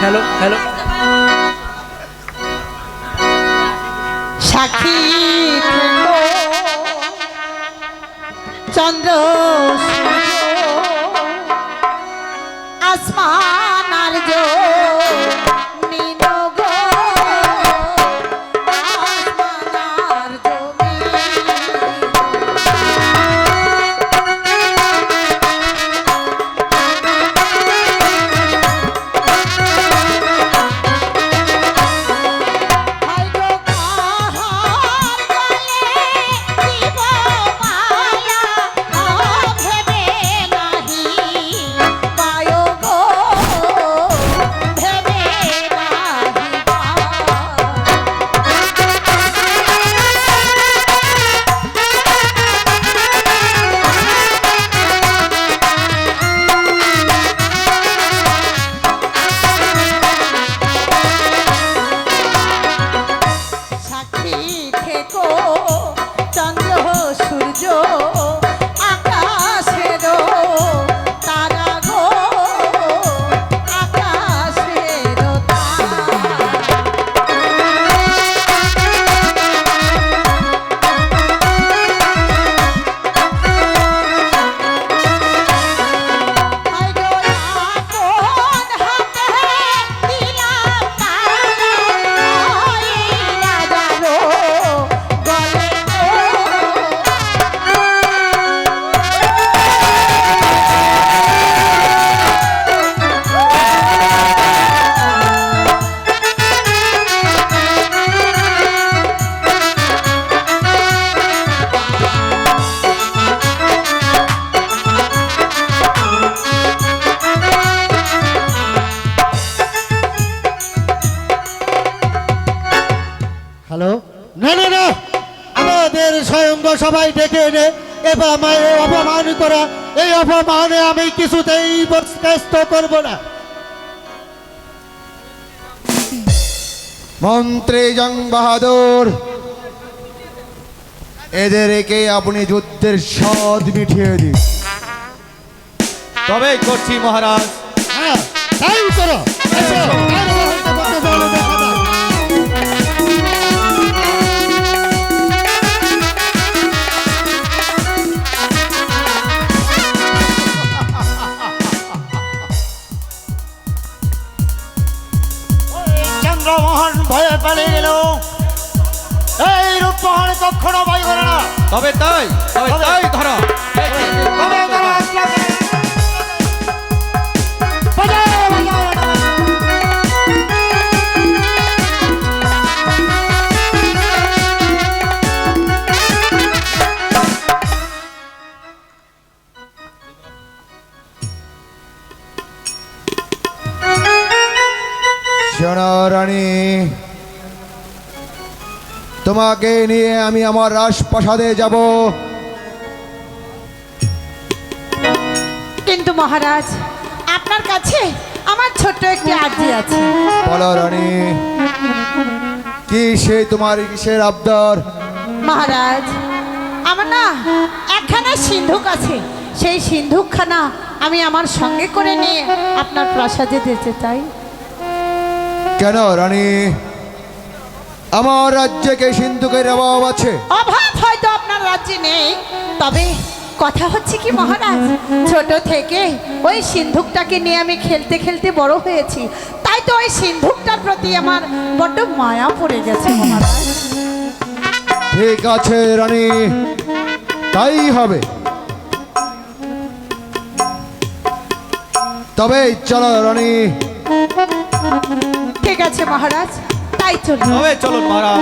Hello hello সাক্ষী থেকো চন্দ্র সূর্য আসমান আর জো নীল গো আসমান আর জমি হ্যালো না না না আমাদের স্বয়ং সবাই ডেকে এনে এবার আমায় অপমান করা এই অপমানে আমি কিছুতেই বরখাস্ত করব না। মন্ত্রী জং বাহাদুর এদেরকে আপনি যুদ্ধের স্বাদ মিঠিয়ে দিন। তবে করছি মহারাজ। হ্যাঁ তাই করো এসো, আর বলতে বলতে বলো দেখা যাক। চন্দ্রমোহন ভয়ে পালিয়ে গেল। এই রূপমোহন কখনো ভয় করে না। তবে তাই ধরো। তবে তারা আসলে বাজাও, বাজাও, বাজাও। শোনো রানী, তোমাকে নিয়ে আমি আমার রাজপ্রাসাদে যাব। কিন্তু মহারাজ আপনার কাছে আমার ছোট্ট একটি আর্জি আছে। বলো রানী, কি সে তোমার কিসের আবদার? মহারাজ আমার না একখানা সিন্ধুক আছে, সেই সিন্ধুকখানা আমি আমার সঙ্গে করে নিয়ে আপনার প্রাসাদে যেতে চাই। কেন রানী, আমার রাজ্যে কি সিন্ধুকের অভাব আছে? অভাব হয়তো আপনার রাজ্যে নেই, তবে কথা হচ্ছে কি মহারাজ, ছোট থেকে ওই সিন্ধুকটাকে নিয়ে আমি খেলতে খেলতে বড় হয়েছি, তাই তো ওই সিন্ধুকটার প্রতি আমার বড্ড মায়া পড়ে গেছে মহারাজ। ঠিক আছে রানী, তাই হবে। তবে চলো রানী। ঠিক আছে মহারাজ, তাই চলুন। তবে চলুন মহারাজ।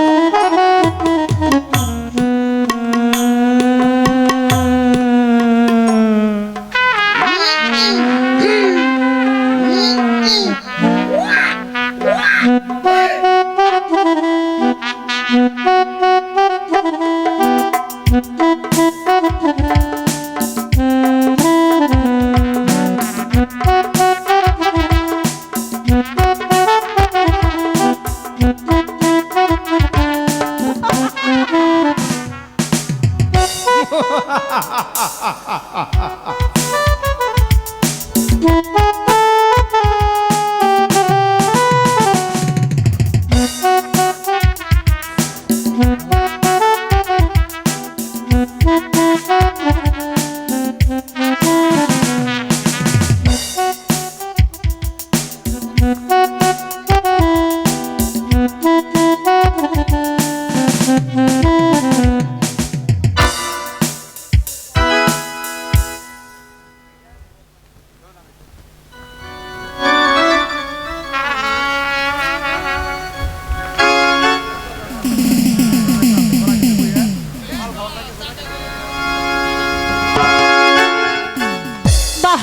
বাহ,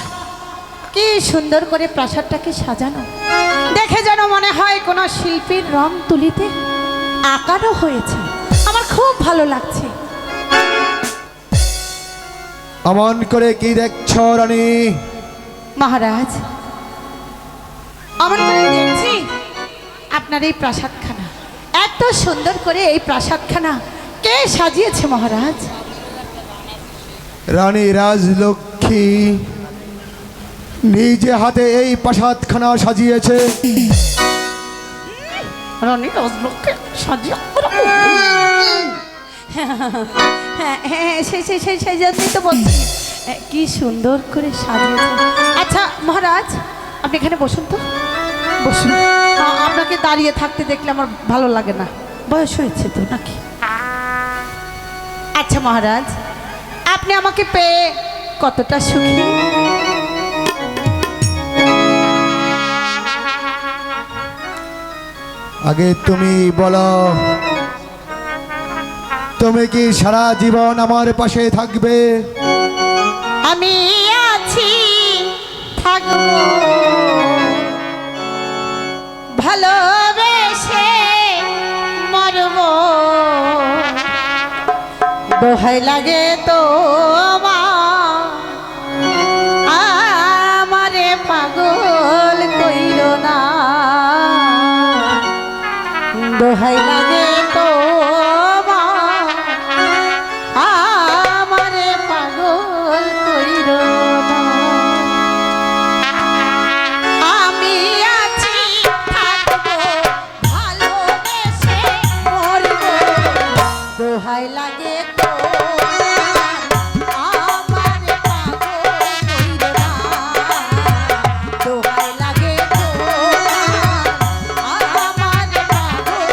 কি সুন্দর করে প্রাসাদটাকে সাজানো, দেখে যেন মনে হয় কোনো শিল্পীর রং তুলিতে আঁকানো হয়েছে। আমার খুব ভালো লাগছে। অমন করে কি দেখছ রানী? মহারাজ, আমার করে দেখছি আপনার এই প্রাসাদখানা, এত সুন্দর করে এই প্রাসাদখানা কে সাজিয়েছে মহারাজ? রানী রাজলক্ষ্মী নিজে হাতে এই প্রাসাদখানা সাজিয়েছে। রানী রাজলক্ষ্মী সাজিয়ে হ্যাঁ হ্যাঁ, সেই জন্যই তো বলছি কি সুন্দর করে সাজিয়েছে। আচ্ছা মহারাজ, আপনি এখানে বসুন তো, বসুন। আপনাকে দাঁড়িয়ে থাকতে দেখলে আমার ভালো লাগে না, বয়স হয়েছে তো নাকি? আচ্ছা মহারাজ, আপনি আমাকে পেয়ে কতটা সুখী? আগে তুমি বলো, তুমি কি সারা জীবন আমার পাশে থাকবে? আমি আছি, থাকবো, ভালোবেসে মরব, দোহাই লাগে তো আমারে পাগল কইরো না, দোহাই লাগে তো আমারে পাগল কইরো না। আমি আছি, থাকবো, ভালোবেসে মরব, দোহাই লাগে তো আমারে পাগল কইরো না, দোহাই লাগে তো আমারে পাগল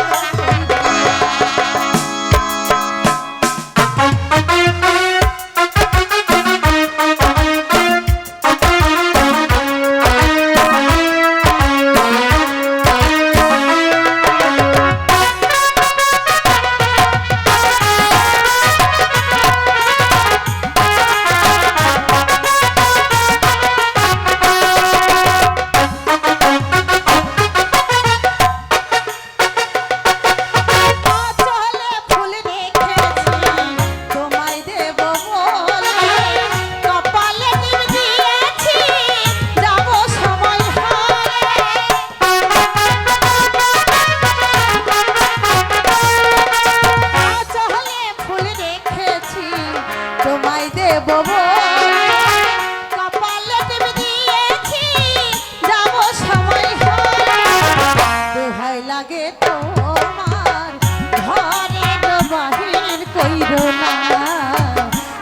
চলে ফুল রেখেছি তোমায় দেব বলে, কপালে টিপ দিয়েছি যাব সময় হলে, চলে ফুল রেখেছি তোমায় দেব বলে, কপালে টিপ দিয়েছি যাব সময় হলে, দোহাই লাগে তোমার ঘরের বাহির কইরো না,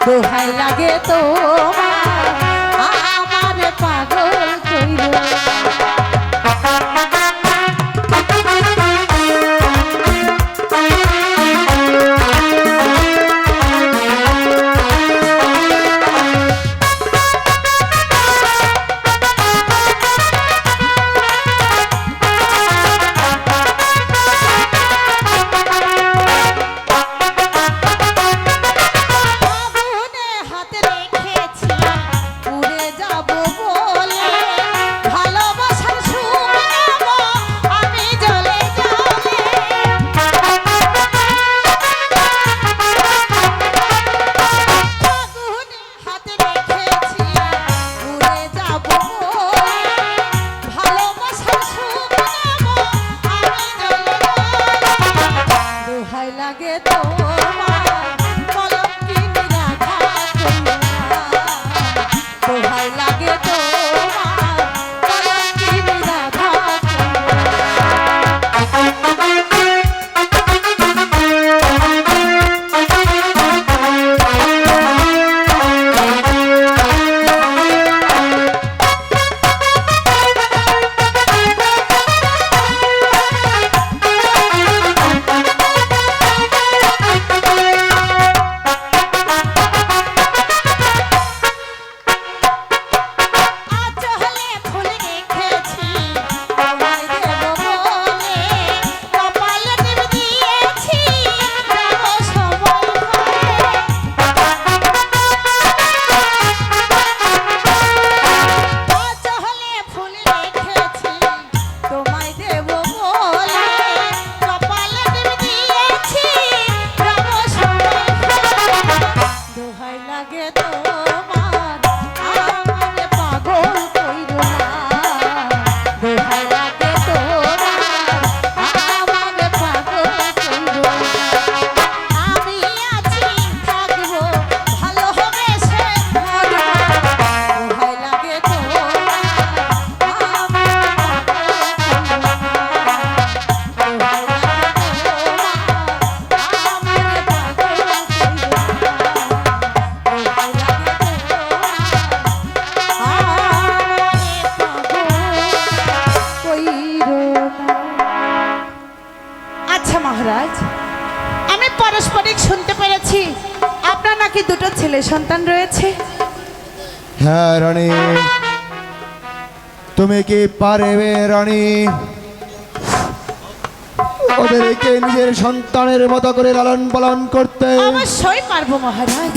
দোহাই লাগে তোমার আমার পাগল কইরো না। আগুনে হাত রেখেছি দোহাই লাগে তোমার আমারে পাগল কইরো না দোহাই লাগে তোমার আমারে পাগল কইরো না আমি আছি থাকবো ভালো হবে সে দোহাই লাগে তোমার আমারে আচ্ছা মহারাজ, আমি পারস্পরিক শুনতে পেরেছি আপনার নাকি দুটো ছেলে সন্তান রয়েছে। হ্যাঁ রানী, তুমি কি পারবে রানী ওদেরকে নিজের সন্তানের মতো করে লালন পালন করতে? অবশ্যই পারবো মহারাজ,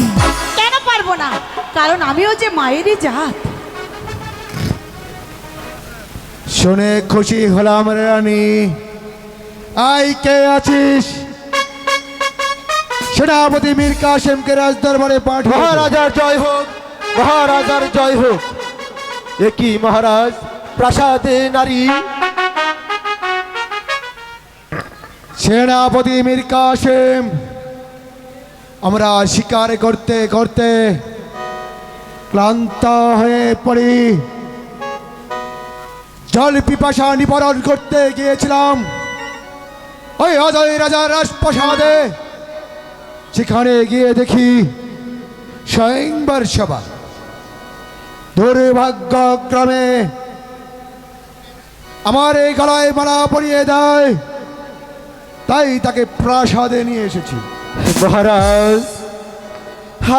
কেন পারবো না, কারণ আমিও যে মায়েরই জাত। শুনে খুশি হলাম রানী। আই কে আছিস? সেনাপতি মীর কাসেমকে রাজদরবারে পাঠিয়ে দে। মহারাজার জয় হোক, মহারাজার জয় হোক। একই মহারাজ, প্রাসাদে নারী। সেনাপতি মীর কাসেম, আমরা শিকার করতে করতে ক্লান্ত হয়ে পড়ি। জল পিপাসা নিবারণ করতে গিয়েছিলাম ওই অজয় রাজার রাজপ্রাসাদে। সেখানে গিয়ে দেখি স্বয়ংবর সভা। দুর্ভাগ্যক্রমে আমার এই গলায় মালা পরিয়ে দেয়, তাই তাকে প্রাসাদে নিয়ে এসেছি। মহারাজ,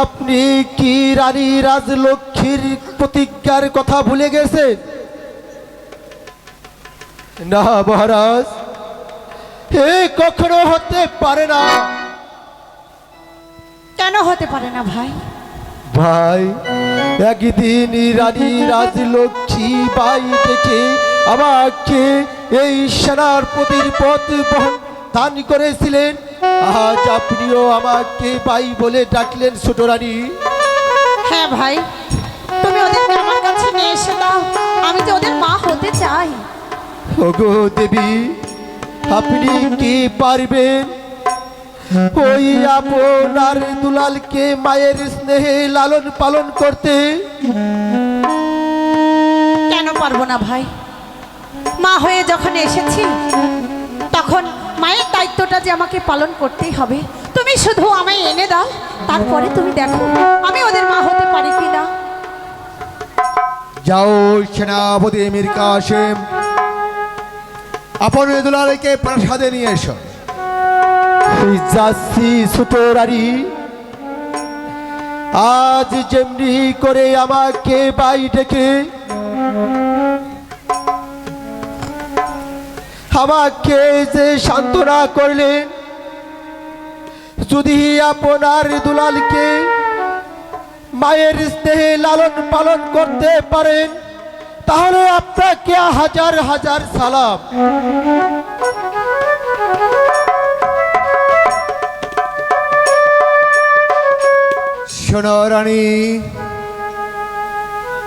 আপনি কি রানী রাজলক্ষ্মীর প্রতিজ্ঞার কথা ভুলে গেছেন? না মহারাজ, এ কখনো হতে পারে না। কেন হতে পারে না ভাই? ভাই, একদিন রানী রাজলক্ষ্মী বাই থেকে আমাকে এই সেনাপতির পদ বহন দান করেছিলেন। আজ আপনিও আমাকে বাই বলে ডাকলেন ছোট রানী। হ্যাঁ ভাই, তুমি ওদেরকে আমার কাছে নিয়ে এসে দাও, আমি তো ওদের মা হতে চাই। ওগো দেবী, আপনি কি পারবেন ওই আপনার দুলালকে মায়ের স্নেহে লালন পালন করতে? কেন পারবো না ভাই? মা হয়ে যখন এসেছি তখন মায়ের দায়িত্বটা যে আমাকে পালন করতেই হবে। তুমি শুধু আমায় এনে দাও, তারপরে তুমি দেখো আমি ওদের মা হতে পারি কিনা। যাও সেনাপতি মীর কাসেম, আপন দুলালকে প্রাসাদে নিয়ে এসো। যাচ্ছি ছোট রানী। আজ যেমনি করে আমাকে বাই ডেকে আমাকে যে সান্ত্বনা করলেন, যদি আপনার দুলালকে মায়ের স্নেহে লালন পালন করতে পারেন, তাহলে আপনাকে হাজার হাজার সালাম। শোনো রানী,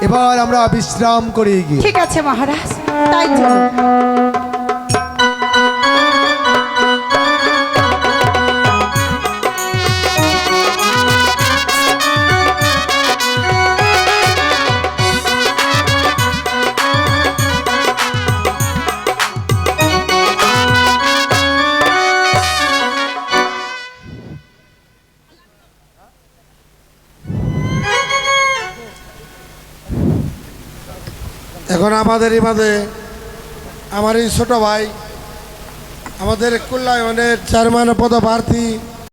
এবার আমরা বিশ্রাম করি গিয়ে। ঠিক আছে মহারাজ, তাই চলো। এখন আমাদেরই মাঝে আমার এই ছোট ভাই, আমাদের কল্যাণের চেয়ারম্যান পদপ্রার্থী